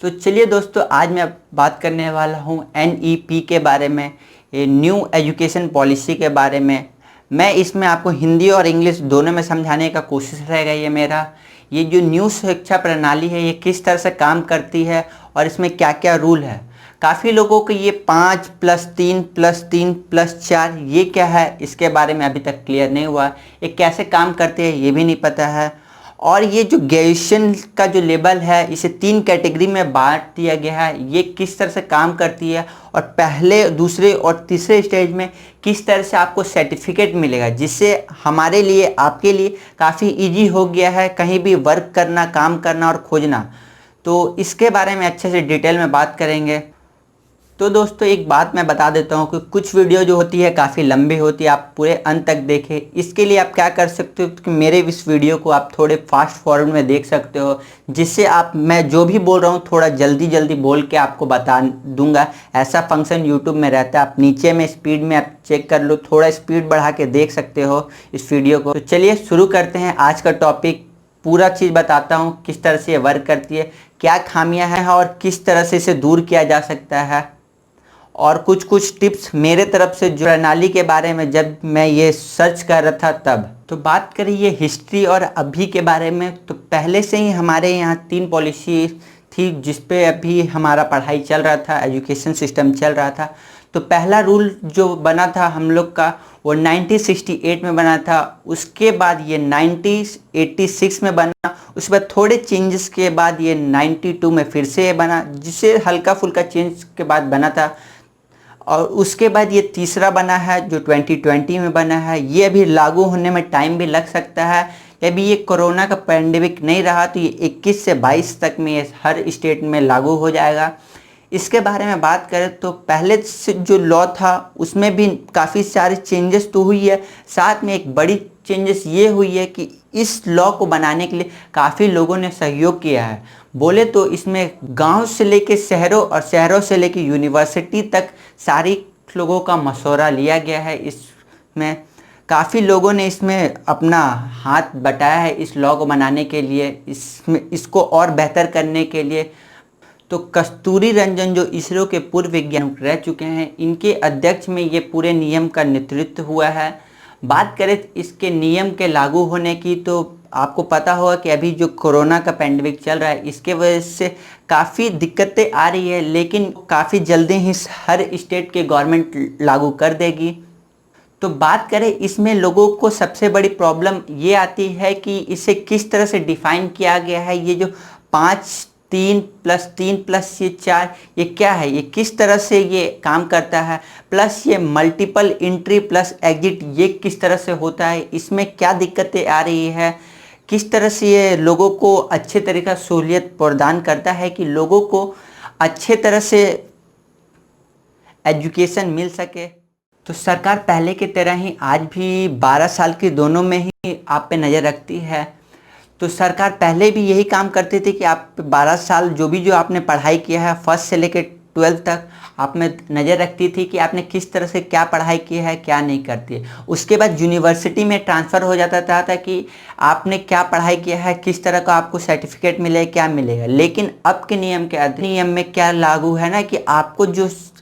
तो चलिए दोस्तों, आज मैं बात करने वाला हूँ NEP के बारे में, ये न्यू एजुकेशन पॉलिसी के बारे में। मैं इसमें आपको हिंदी और इंग्लिश दोनों में समझाने का कोशिश रहेगा। ये मेरा ये जो न्यू शिक्षा प्रणाली है, ये किस तरह से काम करती है और इसमें क्या क्या रूल है। काफ़ी लोगों को ये 5+3+3+4 ये क्या है, इसके बारे में अभी तक क्लियर नहीं हुआ। ये कैसे काम करते हैं ये भी नहीं पता है। और ये जो ग्रेजुएशन का जो लेवल है, इसे 3 कैटेगरी में बांट दिया गया है। ये किस तरह से काम करती है और पहले, दूसरे और तीसरे स्टेज में किस तरह से आपको सर्टिफिकेट मिलेगा, जिससे हमारे लिए, आपके लिए काफ़ी इजी हो गया है कहीं भी वर्क करना, काम करना और खोजना। तो इसके बारे में अच्छे से डिटेल में बात करेंगे। तो दोस्तों, एक बात मैं बता देता हूँ कि कुछ वीडियो जो होती है काफ़ी लंबी होती है, आप पूरे अंत तक देखें। इसके लिए आप क्या कर सकते हो कि मेरे इस वीडियो को आप थोड़े फास्ट फॉरवर्ड में देख सकते हो, जिससे मैं जो भी बोल रहा हूँ थोड़ा जल्दी जल्दी बोल के आपको बता दूंगा। ऐसा फंक्शन यूट्यूब में रहता है। आप नीचे में स्पीड में आप चेक कर लो, थोड़ा स्पीड बढ़ा के देख सकते हो इस वीडियो को। तो चलिए शुरू करते हैं आज का टॉपिक। पूरा चीज़ बताता हूँ किस तरह से ये वर्क करती है, क्या खामियाँ हैं और किस तरह से इसे दूर किया जा सकता है, और कुछ टिप्स मेरे तरफ से जो प्रणाली के बारे में जब मैं ये सर्च कर रहा था तब। तो बात करें ये हिस्ट्री और अभी के बारे में, तो पहले से ही हमारे यहाँ 3 पॉलिसी थी जिस पे अभी हमारा पढ़ाई चल रहा था, एजुकेशन सिस्टम चल रहा था। तो पहला रूल जो बना था हम लोग का, वो 1968 में बना था। उसके बाद ये 1986 में बना। उसके बाद थोड़े चेंजेस के बाद ये 92 में फिर से बना, जिसे हल्का फुल्का चेंज के बाद बना था। और उसके बाद ये तीसरा बना है जो 2020 में बना है। ये अभी लागू होने में टाइम भी लग सकता है। अभी ये कोरोना का पैंडेमिक नहीं रहा तो ये 21 से 22 तक में ये हर स्टेट में लागू हो जाएगा। इसके बारे में बात करें तो पहले से जो लॉ था उसमें भी काफ़ी सारे चेंजेस तो हुई है। साथ में एक बड़ी चेंजेस ये हुई है कि इस लॉ को बनाने के लिए काफ़ी लोगों ने सहयोग किया है। बोले तो इसमें गांव से लेके शहरों और शहरों से लेके यूनिवर्सिटी तक सारी लोगों का मशवरा लिया गया है। इसमें काफ़ी लोगों ने इसमें अपना हाथ बटाया है इस लॉ को बनाने के लिए, इसको और बेहतर करने के लिए। तो कस्तूरी रंजन जो इसरो के पूर्व वैज्ञानिक रह चुके हैं, इनके अध्यक्ष में ये पूरे नियम का नेतृत्व हुआ है। बात करें इसके नियम के लागू होने की, तो आपको पता होगा कि अभी जो कोरोना का पैंडेमिक चल रहा है, इसके वजह से काफ़ी दिक्कतें आ रही है, लेकिन काफ़ी जल्दी ही हर स्टेट के गवर्नमेंट लागू कर देगी। तो बात करें इसमें लोगों को सबसे बड़ी प्रॉब्लम ये आती है कि इसे किस तरह से डिफ़ाइन किया गया है। ये जो 5+3+3+4 ये क्या है, ये किस तरह से ये काम करता है, प्लस ये मल्टीपल एंट्री प्लस एग्जिट ये किस तरह से होता है, इसमें क्या दिक्कतें आ रही है, किस तरह से ये लोगों को अच्छे तरीका सहूलियत प्रदान करता है कि लोगों को अच्छे तरह से एजुकेशन मिल सके। तो सरकार पहले की तरह ही आज भी 12 साल की दोनों में ही आप पे नज़र रखती है। तो सरकार पहले भी यही काम करती थी कि आप 12 साल जो आपने पढ़ाई किया है, फर्स्ट से लेकर 12 तक, आप में नज़र रखती थी कि आपने किस तरह से क्या पढ़ाई की है, क्या नहीं करती है। उसके बाद यूनिवर्सिटी में ट्रांसफ़र हो जाता था कि आपने क्या पढ़ाई किया है, किस तरह का आपको सर्टिफिकेट मिलेगा, क्या मिलेगा। लेकिन अब के नियम में क्या लागू है ना कि आपको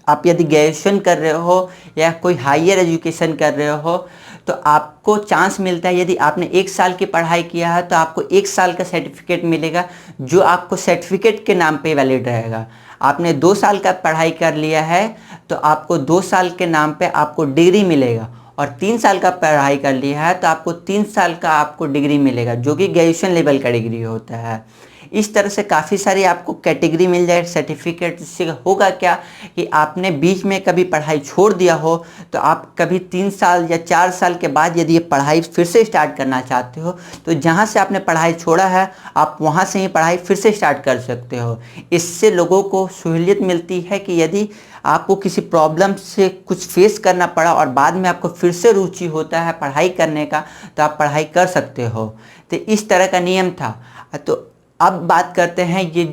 आप यदि ग्रेजुएशन कर रहे हो या कोई हायर एजुकेशन कर रहे हो तो आपको चांस मिलता है, यदि आपने 1 साल की पढ़ाई किया है तो आपको 1 साल का सर्टिफिकेट मिलेगा, जो आपको सर्टिफिकेट के नाम पे वैलिड रहेगा। आपने 2 साल का पढ़ाई कर लिया है तो आपको 2 साल के नाम पे आपको डिग्री मिलेगा, और 3 साल का पढ़ाई कर लिया है तो आपको 3 साल का आपको डिग्री मिलेगा, जो कि ग्रेजुएशन लेवल का डिग्री होता है। इस तरह से काफ़ी सारी आपको कैटेगरी मिल जाए सर्टिफिकेट। से होगा क्या कि आपने बीच में कभी पढ़ाई छोड़ दिया हो तो आप कभी 3 साल या 4 साल के बाद यदि ये पढ़ाई फिर से स्टार्ट करना चाहते हो तो जहाँ से आपने पढ़ाई छोड़ा है आप वहाँ से ही पढ़ाई फिर से स्टार्ट कर सकते हो। इससे लोगों को सहूलियत मिलती है कि यदि आपको किसी प्रॉब्लम से कुछ फेस करना पड़ा और बाद में आपको फिर से रुचि होता है पढ़ाई करने का, तो आप पढ़ाई कर सकते हो। तो इस तरह का नियम था। तो अब बात करते हैं ये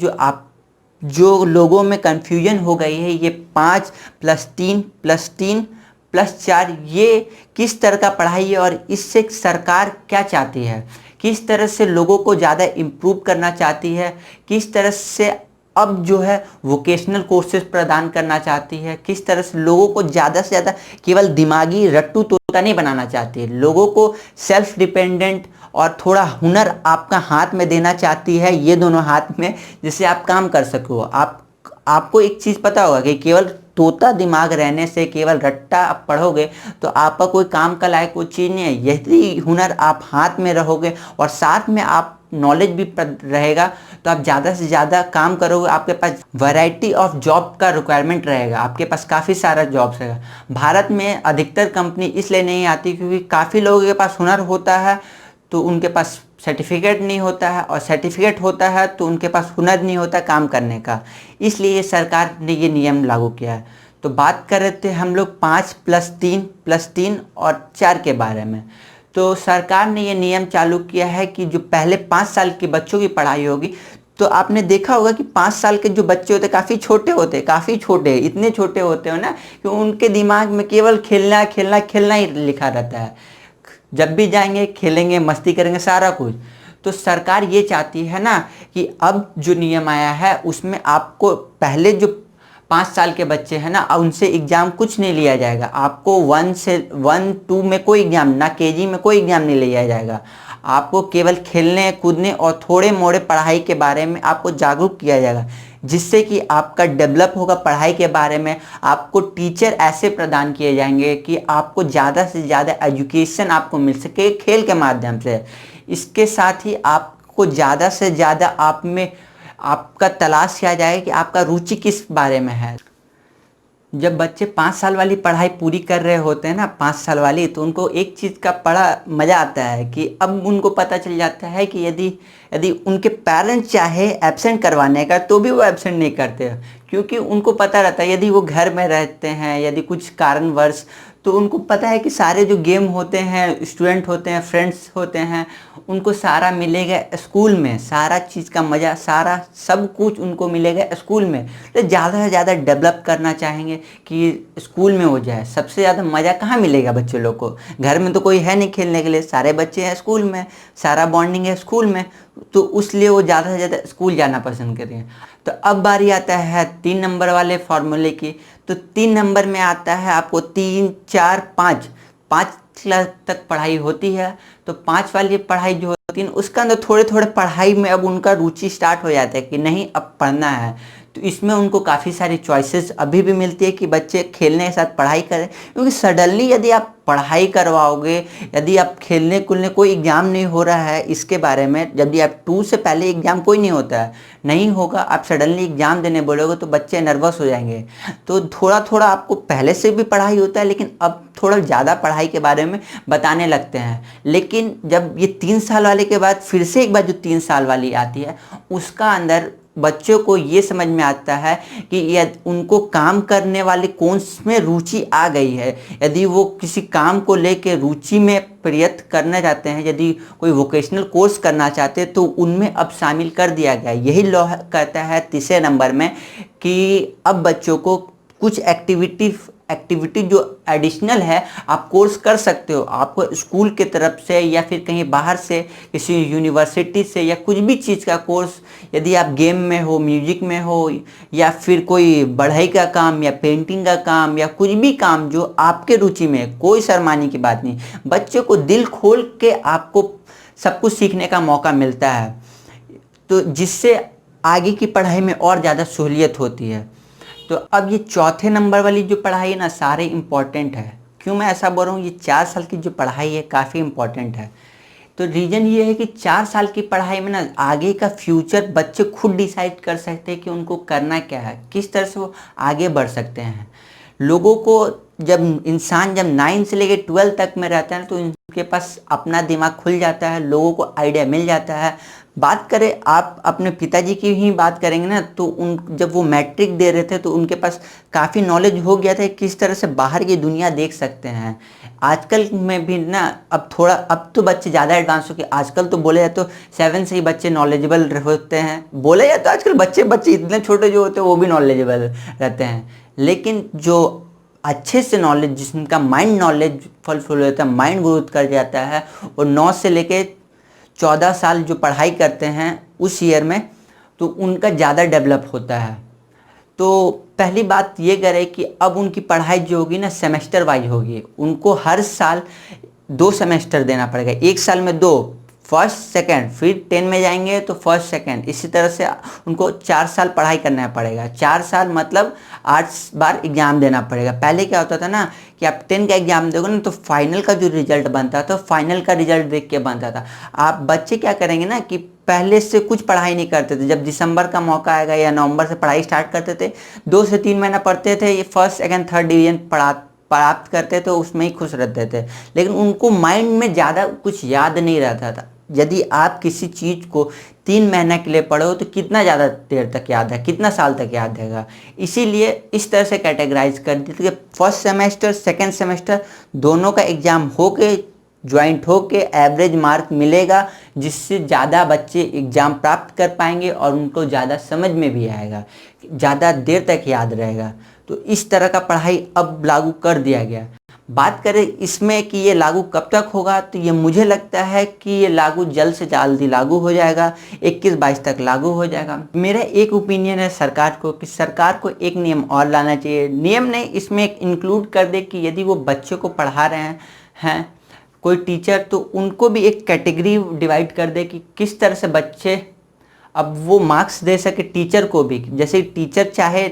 जो लोगों में कन्फ्यूजन हो गई है, ये 5+3+3+4 ये किस तरह का पढ़ाई है और इससे सरकार क्या चाहती है, किस तरह से लोगों को ज़्यादा इम्प्रूव करना चाहती है, किस तरह से अब जो है वोकेशनल कोर्सेज प्रदान करना चाहती है, किस तरह से लोगों को ज़्यादा से ज़्यादा केवल दिमागी रट्टू तोता नहीं बनाना चाहती है, लोगों को सेल्फ डिपेंडेंट और थोड़ा हुनर आपका हाथ में देना चाहती है, ये दोनों हाथ में, जिससे आप काम कर सको। आपको एक चीज़ पता होगा कि केवल तोता दिमाग रहने से, केवल रट्टा आप पढ़ोगे तो आपका कोई काम का लायक कोई चीज़ नहीं है। यदि हुनर आप हाथ में रहोगे और साथ में आप नॉलेज भी रहेगा तो आप ज़्यादा से ज़्यादा काम करोगे। आपके पास वैरायटी ऑफ जॉब का रिक्वायरमेंट रहेगा, आपके पास काफ़ी सारा जॉब्स रहेगा। भारत में अधिकतर कंपनी इसलिए नहीं आती क्योंकि काफ़ी लोगों के पास हुनर होता है तो उनके पास सर्टिफिकेट नहीं होता है, और सर्टिफिकेट होता है तो उनके पास हुनर नहीं होता काम करने का। इसलिए सरकार ने ये नियम लागू किया है। तो बात कर रहे थे हम लोग 5+3 और 4 के बारे में। तो सरकार ने ये नियम चालू किया है कि जो पहले 5 साल के बच्चों की पढ़ाई होगी, तो आपने देखा होगा कि 5 साल के जो बच्चे होते हैं काफ़ी छोटे होते हैं, काफ़ी छोटे, इतने छोटे होते हो ना कि उनके दिमाग में केवल खेलना खेलना खेलना ही लिखा रहता है। जब भी जाएंगे खेलेंगे, मस्ती करेंगे, सारा कुछ। तो सरकार ये चाहती है ना कि अब जो नियम आया है उसमें आपको पहले जो 5 साल के बच्चे हैं ना, उनसे एग्ज़ाम कुछ नहीं लिया जाएगा। आपको 1 2 में कोई एग्ज़ाम ना, केजी में कोई एग्ज़ाम नहीं लिया जाएगा। आपको केवल खेलने कूदने और थोड़े मोड़े पढ़ाई के बारे में आपको जागरूक किया जाएगा, जिससे कि आपका डेवलप होगा पढ़ाई के बारे में। आपको टीचर ऐसे प्रदान किए जाएंगे कि आपको ज़्यादा से ज़्यादा एजुकेशन आपको मिल सके खेल के माध्यम से। इसके साथ ही आपको ज़्यादा से ज़्यादा आप में आपका तलाश किया जाए कि आपका रुचि किस बारे में है। जब बच्चे 5 साल वाली पढ़ाई पूरी कर रहे होते हैं ना, 5 साल वाली, तो उनको एक चीज़ का बड़ा मज़ा आता है कि अब उनको पता चल जाता है कि यदि उनके पेरेंट्स चाहे एब्सेंट करवाने का तो भी वो एब्सेंट नहीं करते, क्योंकि उनको पता रहता है यदि वो घर में रहते हैं, यदि कुछ कारणवश, तो उनको पता है कि सारे जो गेम होते हैं, स्टूडेंट होते हैं, फ्रेंड्स होते हैं, उनको सारा मिलेगा स्कूल में, सारा चीज़ का मज़ा, सारा सब कुछ उनको मिलेगा स्कूल में। तो ज़्यादा से ज़्यादा डेवलप करना चाहेंगे कि स्कूल में हो जाए। सबसे ज़्यादा मज़ा कहाँ मिलेगा बच्चे लोग को? घर में तो कोई है नहीं खेलने के लिए, सारे बच्चे हैं स्कूल में, सारा बॉन्डिंग है स्कूल में, तो इसलिए वो ज़्यादा से ज़्यादा स्कूल जाना पसंद करेंगे। तो अब बारी आता है 3 नंबर वाले फॉर्मूले की। तो 3 नंबर में आता है आपको 3 4 5 क्लास तक पढ़ाई होती है। तो 5 वाली पढ़ाई जो होती है उसका अंदर थोड़े थोड़े पढ़ाई में अब उनका रुचि स्टार्ट हो जाता है कि नहीं अब पढ़ना है। तो इसमें उनको काफ़ी सारी चॉइसेस अभी भी मिलती है कि बच्चे खेलने के साथ पढ़ाई करें, क्योंकि सडनली यदि आप पढ़ाई करवाओगे, यदि आप खेलने कूदने, कोई एग्ज़ाम नहीं हो रहा है इसके बारे में, यदि आप 2 से पहले एग्ज़ाम कोई नहीं होता है, नहीं होगा, आप सडनली एग्ज़ाम देने बोलोगे तो बच्चे नर्वस हो जाएंगे। तो थोड़ा थोड़ा आपको पहले से भी पढ़ाई होता है, लेकिन अब थोड़ा ज़्यादा पढ़ाई के बारे में बताने लगते हैं। लेकिन जब ये 3 साल वाले के बाद फिर से एक बार जो 3 साल वाली आती है, उसका अंदर बच्चों को ये समझ में आता है कि यदि उनको काम करने वाले कौन में रुचि आ गई है, यदि वो किसी काम को लेके रुचि में प्रयत्न करना चाहते हैं, यदि कोई वोकेशनल कोर्स करना चाहते हैं, तो उनमें अब शामिल कर दिया गया। यही लॉ कहता है 3 नंबर में कि अब बच्चों को कुछ एक्टिविटी जो एडिशनल है आप कोर्स कर सकते हो। आपको स्कूल के तरफ से या फिर कहीं बाहर से किसी यूनिवर्सिटी से या कुछ भी चीज़ का कोर्स, यदि आप गेम में हो, म्यूजिक में हो, या फिर कोई बढ़ई का काम या पेंटिंग का काम या कुछ भी काम जो आपके रुचि में है, कोई शर्माने की बात नहीं। बच्चों को दिल खोल के आपको सब कुछ सीखने का मौका मिलता है, तो जिससे आगे की पढ़ाई में और ज़्यादा सहूलियत होती है। तो अब ये 4थे नंबर वाली जो पढ़ाई है ना, सारे इम्पॉर्टेंट है। क्यों मैं ऐसा बोल रहा हूँ? ये 4 साल की जो पढ़ाई है काफ़ी इम्पॉर्टेंट है। तो रीज़न ये है कि 4 साल की पढ़ाई में ना आगे का फ्यूचर बच्चे खुद डिसाइड कर सकते हैं कि उनको करना क्या है, किस तरह से वो आगे बढ़ सकते हैं। लोगों को जब 9 से लेकर 12 तक में रहता है तो इनके पास अपना दिमाग खुल जाता है, लोगों को आइडिया मिल जाता है। बात करें आप अपने पिताजी की ही बात करेंगे ना, तो जब वो मैट्रिक दे रहे थे तो उनके पास काफ़ी नॉलेज हो गया था किस तरह से बाहर की दुनिया देख सकते हैं। आजकल में भी ना अब तो बच्चे ज़्यादा एडवांस हो गए। आजकल तो बोले जाए तो 7 से ही बच्चे नॉलेजेबल होते हैं। बोले जाए तो आजकल बच्चे इतने छोटे जो होते हैं वो भी नॉलेजेबल रहते हैं। लेकिन जो अच्छे से नॉलेज, जिसका माइंड नॉलेज फुल होता है, माइंड ग्रोथ कर जाता है, और 9 से लेके 14 साल जो पढ़ाई करते हैं उस ईयर में, तो उनका ज़्यादा डेवलप होता है। तो पहली बात ये करें कि अब उनकी पढ़ाई जो होगी ना सेमेस्टर वाइज होगी, उनको हर साल 2 सेमेस्टर देना पड़ेगा। एक साल में 2, फर्स्ट सेकंड, फिर 10 में जाएंगे तो फर्स्ट सेकंड, इसी तरह से उनको 4 साल पढ़ाई करना पड़ेगा। 4 साल मतलब 8 बार एग्ज़ाम देना पड़ेगा। पहले क्या होता था ना कि आप 10 का एग्ज़ाम दोगे ना तो फाइनल का जो रिजल्ट बनता था, फाइनल का रिजल्ट देख के बनता था। आप बच्चे क्या करेंगे ना कि पहले से कुछ पढ़ाई नहीं करते थे, जब दिसंबर का मौका आएगा या नवंबर से पढ़ाई स्टार्ट करते थे, 2 से 3 महीना पढ़ते थे, ये फर्स्ट सेकंड थर्ड डिवीजन प्राप्त करते थे, उसमें ही खुश रहते थे। लेकिन उनको माइंड में ज़्यादा कुछ याद नहीं रहता था। यदि आप किसी चीज़ को 3 महीना के लिए पढ़ो तो कितना ज़्यादा देर तक याद है, कितना साल तक याद रहेगा। इसीलिए इस तरह से कैटेगराइज कर देते कि फर्स्ट सेमेस्टर सेकंड सेमेस्टर दोनों का एग्ज़ाम होके ज्वाइंट होके एवरेज मार्क मिलेगा, जिससे ज़्यादा बच्चे एग्ज़ाम प्राप्त कर पाएंगे और उनको ज़्यादा समझ में भी आएगा, ज़्यादा देर तक याद रहेगा। तो इस तरह का पढ़ाई अब लागू कर दिया गया। बात करें इसमें कि ये लागू कब तक होगा, तो ये मुझे लगता है कि ये लागू जल्द से जल्दी लागू हो जाएगा, 21-22 तक लागू हो जाएगा। मेरा एक ओपिनियन है सरकार को कि सरकार को एक नियम और लाना चाहिए। नियम नहीं, इसमें एक इंक्लूड कर दे कि यदि वो बच्चों को पढ़ा रहे हैं कोई टीचर, तो उनको भी एक कैटेगरी डिवाइड कर दे कि किस तरह से बच्चे अब वो मार्क्स दे सके टीचर को भी। जैसे टीचर चाहे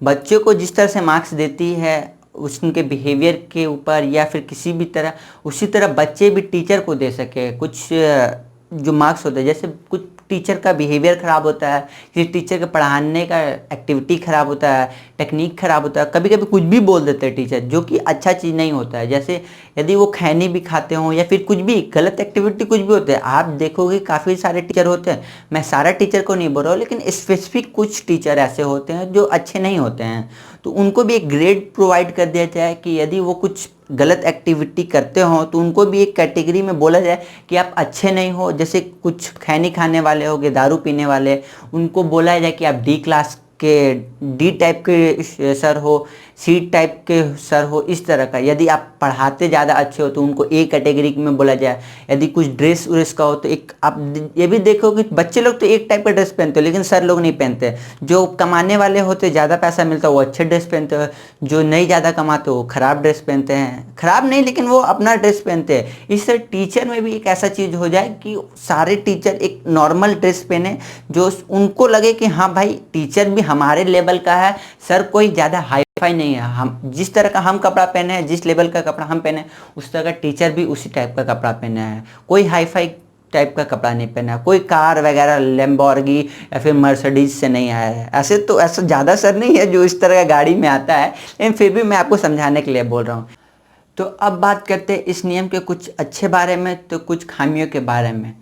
बच्चों को जिस तरह से मार्क्स देती है उनके बिहेवियर के ऊपर या फिर किसी भी तरह, उसी तरह बच्चे भी टीचर को दे सके कुछ जो मार्क्स होते हैं। जैसे कुछ टीचर का बिहेवियर ख़राब होता है, किसी टीचर के पढ़ाने का एक्टिविटी ख़राब होता है, टेक्निक ख़राब होता है, कभी कभी कुछ भी बोल देते हैं टीचर जो कि अच्छा चीज़ नहीं होता है। जैसे यदि वो खैनी भी खाते हों या फिर कुछ भी गलत एक्टिविटी कुछ भी होते हैं, आप देखोगे काफ़ी सारे टीचर होते हैं। मैं सारा टीचर को नहीं बोल रहा हूँ, लेकिन स्पेसिफिक कुछ टीचर ऐसे होते हैं जो अच्छे नहीं होते हैं, तो उनको भी एक ग्रेड प्रोवाइड कर दिया जाए कि यदि वो कुछ गलत एक्टिविटी करते हो तो उनको भी एक कैटेगरी में बोला जाए कि आप अच्छे नहीं हो। जैसे कुछ खैनी खाने वाले हो गए, दारू पीने वाले, उनको बोला जाए कि आप डी क्लास के, डी टाइप के सर हो, सी टाइप के सर हो, इस तरह का। यदि आप पढ़ाते ज़्यादा अच्छे हो तो उनको ए कैटेगरी में बोला जाए। यदि कुछ ड्रेस व्रेस का हो तो एक आप ये भी देखो कि बच्चे लोग तो एक टाइप का ड्रेस पहनते हो लेकिन सर लोग नहीं पहनते। जो कमाने वाले होते, ज़्यादा पैसा मिलता है, वो अच्छे ड्रेस पहनते हैं। जो नहीं ज़्यादा कमाते वो ख़राब ड्रेस पहनते हैं, ख़राब नहीं लेकिन वो अपना ड्रेस पहनते हैं। इस तरह टीचर में भी एक ऐसा चीज़ हो जाए कि सारे टीचर एक नॉर्मल ड्रेस पहने, जो उनको लगे कि हाँ भाई टीचर भी हमारे लेवल का है, सर कोई ज़्यादा हाई फाई नहीं है। हम जिस तरह का हम कपड़ा पहने हैं, जिस लेवल का कपड़ा हम पहने, उस तरह का टीचर भी उसी टाइप का कपड़ा पहना है। कोई हाई फाई टाइप का कपड़ा नहीं पहना है, कोई कार वगैरह लैम्बोर्गिनी या फिर मर्सिडीज से नहीं आया है। ऐसे तो ऐसा ज़्यादा सर नहीं है जो इस तरह का गाड़ी में आता है, लेकिन फिर भी मैं आपको समझाने के लिए बोल रहा हूँ। तो अब बात करते हैं इस नियम के कुछ अच्छे बारे में तो कुछ खामियों के बारे में।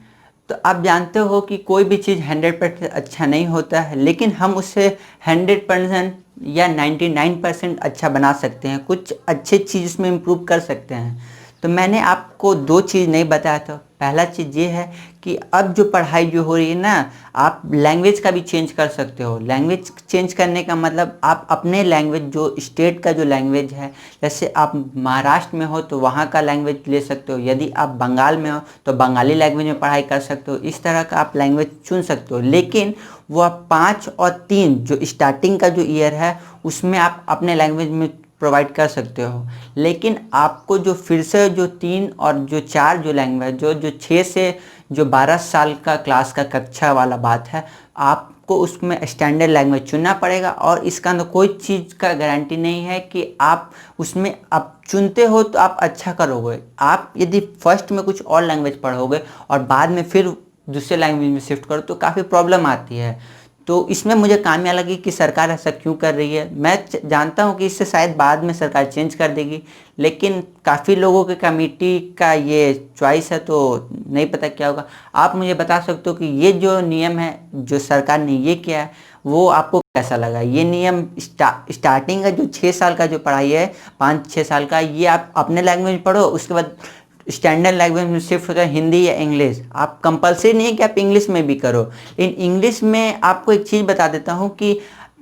तो आप जानते हो कि कोई भी चीज़ 100% अच्छा नहीं होता है, लेकिन हम उसे 100% या 99% अच्छा बना सकते हैं। कुछ अच्छे चीज़ उसमें इम्प्रूव कर सकते हैं। तो मैंने आपको 2 चीज़ नहीं बताया था। पहला चीज़ ये है कि अब जो पढ़ाई जो हो रही है ना, आप लैंग्वेज का भी चेंज कर सकते हो। लैंग्वेज चेंज करने का मतलब आप अपने लैंग्वेज, जो स्टेट का जो लैंग्वेज है, जैसे आप महाराष्ट्र में हो तो वहाँ का लैंग्वेज ले सकते हो। यदि आप बंगाल में हो तो बंगाली लैंग्वेज में पढ़ाई कर सकते हो। इस तरह का आप लैंग्वेज चुन सकते हो। लेकिन वो आप 5 और 3 जो स्टार्टिंग का जो ईयर है उसमें आप अपने लैंग्वेज में प्रोवाइड कर सकते हो। लेकिन आपको जो फिर से जो 3 और जो 4 जो लैंग्वेज जो 6 से जो 12 साल का क्लास का कक्षा वाला बात है, आपको उसमें स्टैंडर्ड लैंग्वेज चुनना पड़ेगा। और इसका अंदर कोई चीज़ का गारंटी नहीं है कि आप उसमें आप चुनते हो तो आप अच्छा करोगे। आप यदि फर्स्ट में कुछ और लैंग्वेज पढ़ोगे और बाद में फिर दूसरे लैंग्वेज में शिफ्ट करो तो काफ़ी प्रॉब्लम आती है। तो इसमें मुझे खामियां लगी कि सरकार ऐसा क्यों कर रही है। मैं जानता हूं कि इससे शायद बाद में सरकार चेंज कर देगी, लेकिन काफ़ी लोगों के कमेटी का ये चॉइस है, तो नहीं पता क्या होगा। आप मुझे बता सकते हो कि ये जो नियम है जो सरकार ने ये किया है वो आपको कैसा लगा। ये नियम स्टार्टिंग का जो 6 साल का जो पढ़ाई है, 5-6 साल का, ये आप अपने लैंग्वेज में पढ़ो, उसके बाद स्टैंडर्ड लैंग्वेज में शिफ्ट होता है हिंदी या इंग्लिश। आप कंपलसरी नहीं है कि आप इंग्लिश में भी करो। इन इंग्लिश में आपको एक चीज़ बता देता हूँ कि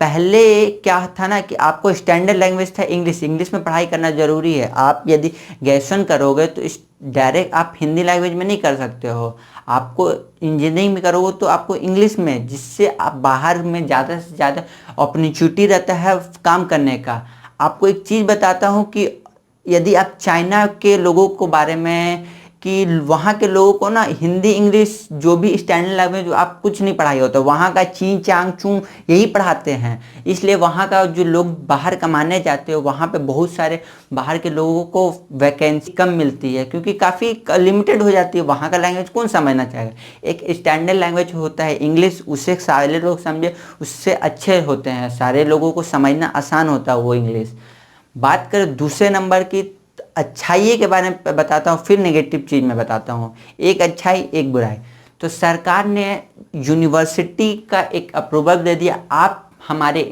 पहले क्या था ना कि आपको स्टैंडर्ड लैंग्वेज था इंग्लिश में पढ़ाई करना ज़रूरी है। आप यदि ग्रेजुएशन करोगे तो डायरेक्ट आप हिंदी लैंग्वेज में नहीं कर सकते हो। आपको इंजीनियरिंग में करोगे तो आपको इंग्लिश में, जिससे आप बाहर में ज़्यादा से ज़्यादा अपॉर्चुनिटी रहता है काम करने का। आपको एक चीज़ बताता हूँ कि यदि आप चाइना के लोगों को बारे में, कि वहाँ के लोगों को ना हिंदी इंग्लिश जो भी स्टैंडर्ड लैंग्वेज आप कुछ नहीं पढ़ाई होता, वहाँ का ची चांग चूँ यही पढ़ाते हैं। इसलिए वहाँ का जो लोग बाहर कमाने जाते हो, वहाँ पे बहुत सारे बाहर के लोगों को वैकेंसी कम मिलती है, क्योंकि काफ़ी लिमिटेड हो जाती है। वहाँ का लैंग्वेज कौन समझना चाहेगा? एक स्टैंडर्ड लैंग्वेज होता है इंग्लिश, उससे सारे लोग समझे, उससे अच्छे होते हैं, सारे लोगों को समझना आसान होता है वो इंग्लिश। बात करें दूसरे नंबर की, अच्छाई के बारे में बताता हूँ, फिर नेगेटिव चीज़ में बताता हूँ। एक अच्छाई एक बुराई। तो सरकार ने यूनिवर्सिटी का एक अप्रूवल दे दिया, आप हमारे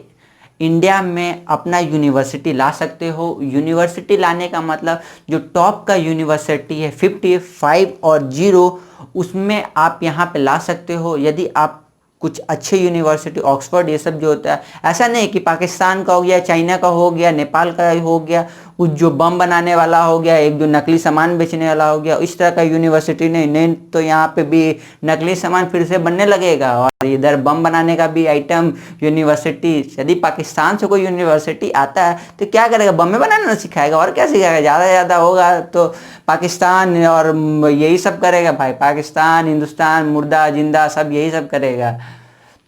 इंडिया में अपना यूनिवर्सिटी ला सकते हो। यूनिवर्सिटी लाने का मतलब जो टॉप का यूनिवर्सिटी है 55 और 0, उसमें आप यहाँ पे ला सकते हो। यदि आप कुछ अच्छे यूनिवर्सिटी, ऑक्सफोर्ड, ये सब जो होता है, ऐसा नहीं कि पाकिस्तान का हो गया, चाइना का हो गया, नेपाल का हो गया, कुछ जो बम बनाने वाला हो गया, एक जो नकली सामान बेचने वाला हो गया, इस तरह का यूनिवर्सिटी नहीं तो यहाँ पे भी नकली सामान फिर से बनने लगेगा और इधर बम बनाने का भी आइटम यूनिवर्सिटी। यदि पाकिस्तान से कोई यूनिवर्सिटी आता है तो क्या करेगा? बम में बनाना सिखाएगा और क्या सिखाएगा? ज़्यादा से ज़्यादा होगा तो पाकिस्तान और यही सब करेगा भाई, पाकिस्तान, हिंदुस्तान, मुर्दा जिंदा सब यही सब करेगा।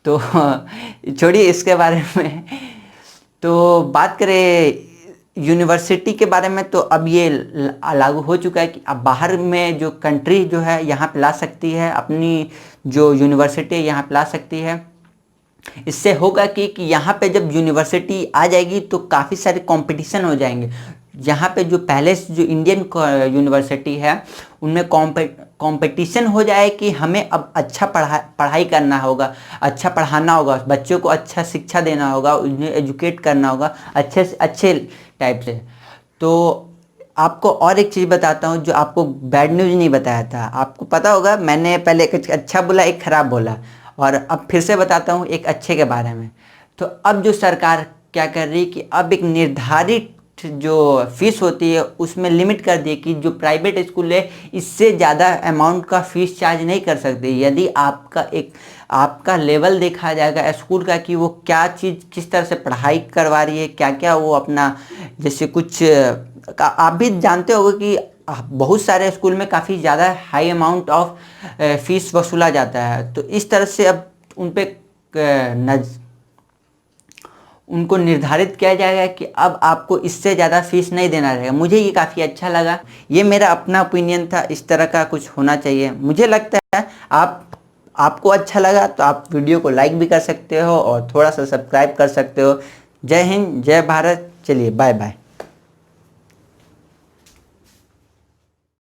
तो छोड़िए इसके बारे में। तो बात करें यूनिवर्सिटी के बारे में, तो अब ये लागू हो चुका है कि अब बाहर में जो कंट्री जो है यहाँ पे ला सकती है, अपनी जो यूनिवर्सिटी यहाँ पे ला सकती है। इससे होगा कि यहाँ पे जब यूनिवर्सिटी आ जाएगी तो काफ़ी सारे कंपटीशन हो जाएंगे। यहाँ पे जो पहले से जो इंडियन यूनिवर्सिटी है उनमें कंपटीशन हो जाए कि हमें अब अच्छा पढ़ाई करना होगा, अच्छा पढ़ाना होगा, बच्चों को अच्छा शिक्षा देना होगा, उन्हें एजुकेट करना होगा अच्छे से अच्छे टाइप से। तो आपको और एक चीज़ बताता हूँ जो आपको बैड न्यूज़ नहीं बताया था। आपको पता होगा मैंने पहले एक अच्छा बोला एक ख़राब बोला, और अब फिर से बताता हूँ एक अच्छे के बारे में। तो अब जो सरकार क्या कर रही है कि अब एक निर्धारित जो फीस होती है उसमें लिमिट कर दी कि जो प्राइवेट स्कूल है इससे ज़्यादा अमाउंट का फीस चार्ज नहीं कर सकते। यदि आपका लेवल देखा जाएगा स्कूल का कि वो क्या चीज़ किस तरह से पढ़ाई करवा रही है, क्या क्या वो अपना, जैसे कुछ आप भी जानते होंगे कि बहुत सारे स्कूल में काफ़ी ज़्यादा हाई अमाउंट ऑफ फीस वसूला जाता है। तो इस तरह से अब उनको निर्धारित किया जाएगा कि अब आपको इससे ज़्यादा फीस नहीं देना रहेगा। मुझे ये काफ़ी अच्छा लगा, ये मेरा अपना ओपिनियन था, इस तरह का कुछ होना चाहिए। मुझे लगता है आपको अच्छा लगा तो आप वीडियो को लाइक भी कर सकते हो और थोड़ा सा सब्सक्राइब कर सकते हो। जय हिंद, जय भारत। चलिए बाय बाय।